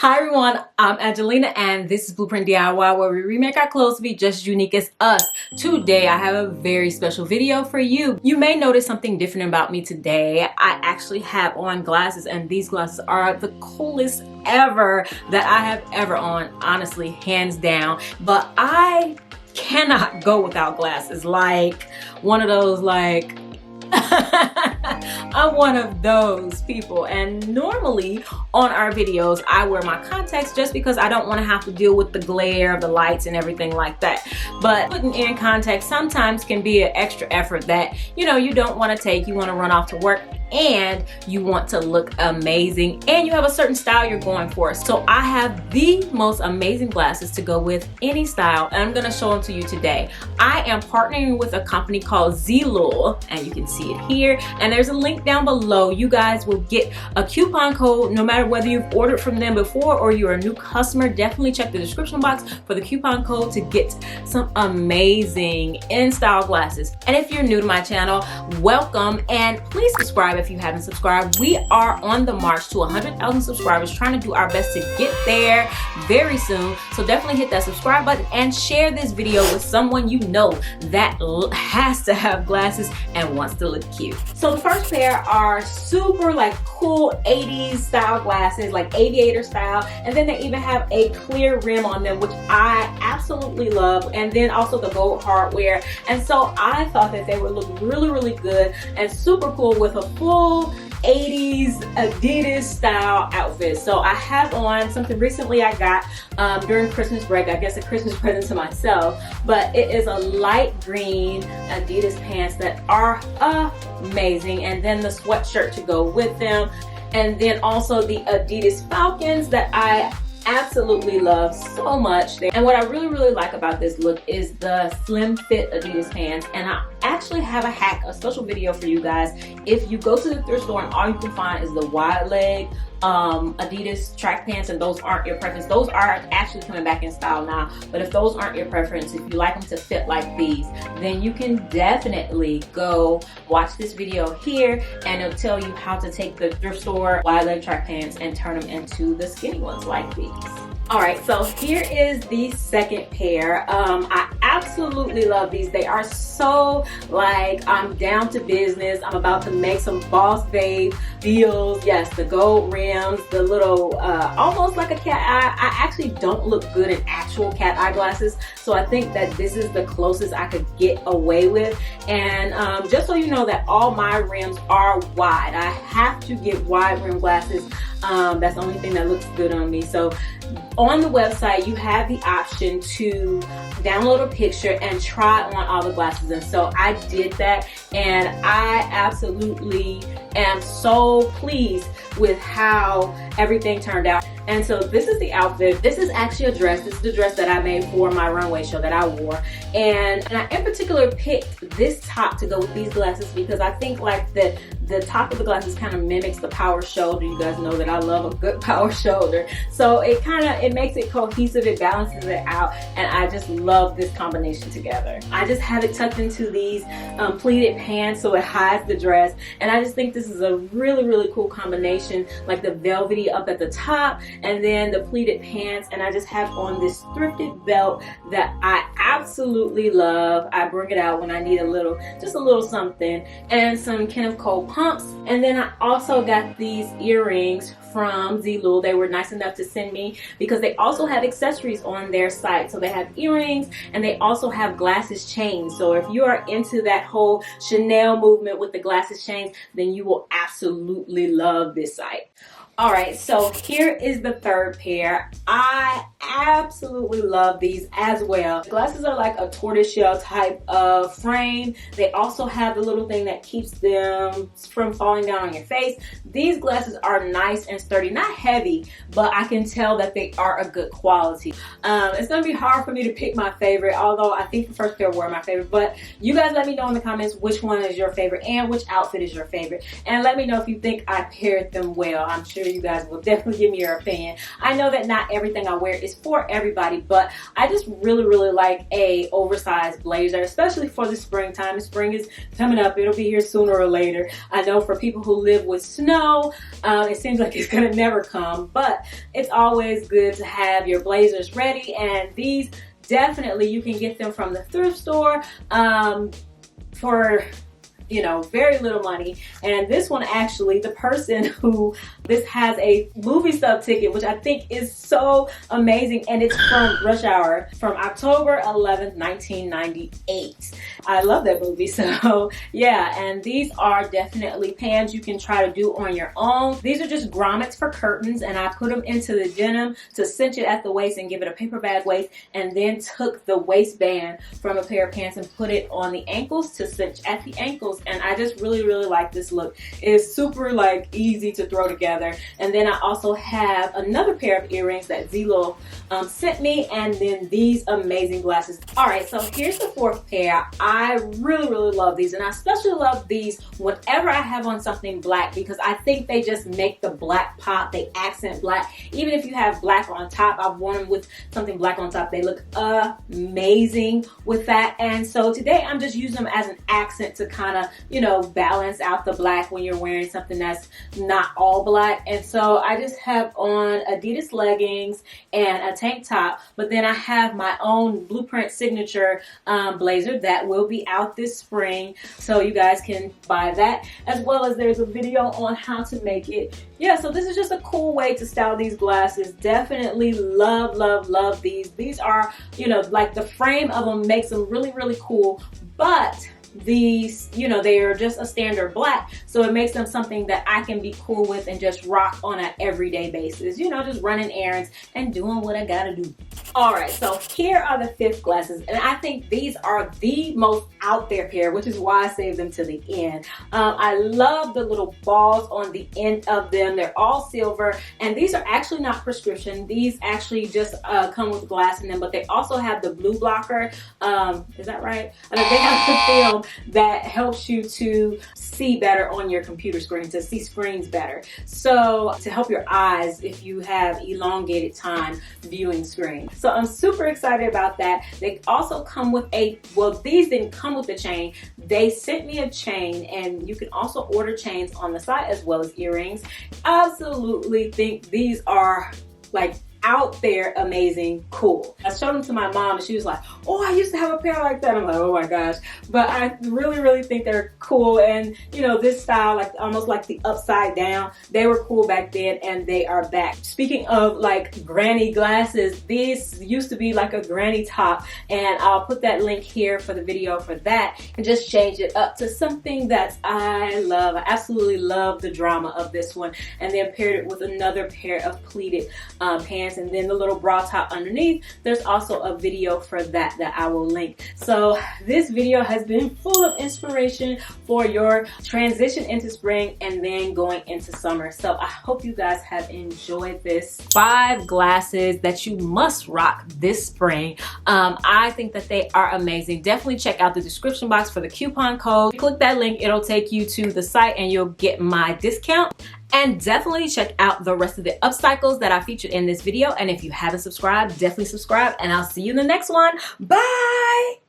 Hi everyone, I'm Angelina and this is Blueprint DIY, where we remake our clothes to be just as unique as us. Today I have a very special video for you. You may notice something different about me today. I actually have on glasses, and these glasses are the coolest ever that I have ever on, honestly, hands down. But I cannot go without glasses, like one of those I'm one of those people, and normally on our videos I wear my contacts just because I don't want to have to deal with the glare of the lights and everything like that. But putting in contacts sometimes can be an extra effort that you don't want to take. You want to run off to work and you want to look amazing, and you have a certain style you're going for. So I have the most amazing glasses to go with any style, and I'm going to show them to you today. I am partnering with a company called Zilul, and you can see it here, and there's a link down below. You guys will get a coupon code no matter whether you've ordered from them before or you're a new customer. Definitely check the description box for the coupon code to get some amazing in-style glasses. And if you're new to my channel, welcome, and please subscribe if you haven't subscribed. We are on the march to 100,000 subscribers, trying to do our best to get there very soon. So definitely hit that subscribe button and share this video with someone you know that has to have glasses and wants to look cute. So the first pair are super cool 80s style glasses, like aviator style, and then they even have a clear rim on them, which I absolutely love, and then also the gold hardware. And so I thought that they would look really good and super cool with a full 80s Adidas style outfit. So I have on something recently I got during Christmas break, I guess a Christmas present to myself, but it is a light green Adidas pants that are amazing, and then the sweatshirt to go with them, and then also the Adidas Falcons that I absolutely love so much. And what I really like about this look is the slim fit Adidas pants. And I actually have a hack, a special video for you guys. If you go to the thrift store and all you can find is the wide leg Adidas track pants, and those aren't your preference, those are actually coming back in style now, but if those aren't your preference, if you like them to fit like these, then you can definitely go watch this video here, and it'll tell you how to take the thrift store wide leg track pants and turn them into the skinny ones like these. Alright, so here is the second pair. I absolutely love these. They are so I'm down to business. I'm about to make some boss babe deals. Yes, the gold rims, the little almost like a cat eye. I actually don't look good in actual cat eye glasses, so I think that this is the closest I could get away with. And just so you know that all my rims are wide. I have to get wide rim glasses. That's the only thing that looks good on me. So on the website you have the option to download a picture and try on all the glasses, and so I did that, and I absolutely am so pleased with how everything turned out. And so this is the outfit. This is actually a dress. This is the dress that I made for my runway show that I wore, and I in particular picked this top to go with these glasses because I think the top of the glasses kind of mimics the power shoulder. You guys know that I love a good power shoulder, so it makes it cohesive, it balances it out, and I just love this combination together. I just have it tucked into these pleated pants so it hides the dress, and I just think this is a really cool combination, like the velvety up at the top and then the pleated pants, and I just have on this thrifted belt that I absolutely love. I bring it out when I need just a little something, and some Kenneth Cole pumps. And then I also got these earrings from Zilul. They were nice enough to send me because they also have accessories on their site. So they have earrings, and they also have glasses chains. So if you are into that whole Chanel movement with the glasses chains, then you will absolutely love this site. Alright, so here is the third pair. I absolutely love these as well. The glasses are like a tortoiseshell type of frame. They also have the little thing that keeps them from falling down on your face. These glasses are nice and sturdy, not heavy, but I can tell that they are a good quality. It's gonna be hard for me to pick my favorite, although I think the first pair were my favorite, but you guys let me know in the comments which one is your favorite and which outfit is your favorite, and let me know if you think I paired them well. I'm sure sure you guys will definitely give me your opinion. I know that not everything I wear is for everybody, but I just really like a oversized blazer, especially for the springtime. Spring is coming up. It'll be here sooner or later. I know for people who live with snow, it seems like it's gonna never come, but it's always good to have your blazers ready, and these definitely you can get them from the thrift store for, you know, very little money. And this one, actually, the person who this has a movie sub ticket, which I think is so amazing, and it's from Rush Hour from October 11th, 1998. I love that movie. So yeah, and these are definitely pants you can try to do on your own. These are just grommets for curtains, and I put them into the denim to cinch it at the waist and give it a paper bag waist, and then took the waistband from a pair of pants and put it on the ankles to cinch at the ankles. And I just really like this look. It is super like easy to throw together. And then I also have another pair of earrings that Zelo sent me, and then these amazing glasses. All right, so here's the fourth pair. I really love these, and I especially love these whenever I have on something black, because I think they just make the black pop. They accent black. Even if you have black on top, I've worn them with something black on top. They look amazing with that. And so today I'm just using them as an accent to kind of, you know, balance out the black when you're wearing something that's not all black. And so I just have on Adidas leggings and a tank top, but then I have my own Blueprint signature blazer that will be out this spring, so you guys can buy that, as well as there's a video on how to make it. Yeah, so this is just a cool way to style these glasses. Definitely love these. These are, you know, like the frame of them makes them really cool, but these, you know, they are just a standard black, so it makes them something that I can be cool with and just rock on an everyday basis, you know, just running errands and doing what I gotta do. All right, so here are the fifth glasses, and I think these are the most out there pair, which is why I saved them to the end. I love the little balls on the end of them. They're all silver, and these are actually not prescription. These actually just come with glass in them, but they also have the blue blocker. Is that right? I mean, they have the film that helps you to see better on your computer screen, to see screens better. So to help your eyes if you have elongated time viewing screens. So I'm super excited about that. They also come with a, well, these didn't come with the chain. They sent me a chain, and you can also order chains on the site as well as earrings. Absolutely think these are like out there amazing cool. I showed them to my mom, and she was like, oh, I used to have a pair like that. I'm like, oh my gosh. But I really think they're cool, and you know, this style, like almost like the upside down, they were cool back then, and they are back. Speaking of like granny glasses, this used to be like a granny top, and I'll put that link here for the video for that, and just change it up to something that I love. I absolutely love the drama of this one, and then paired it with another pair of pleated pants, and then the little bra top underneath. There's also a video for that I will link. So this video has been full of inspiration for your transition into spring and then going into summer. So I hope you guys have enjoyed this. 5 glasses that you must rock this spring. I think that they are amazing. Definitely check out the description box for the coupon code. Click that link, it'll take you to the site and you'll get my discount. And definitely check out the rest of the upcycles that I featured in this video. And if you haven't subscribed, definitely subscribe, and I'll see you in the next one. Bye!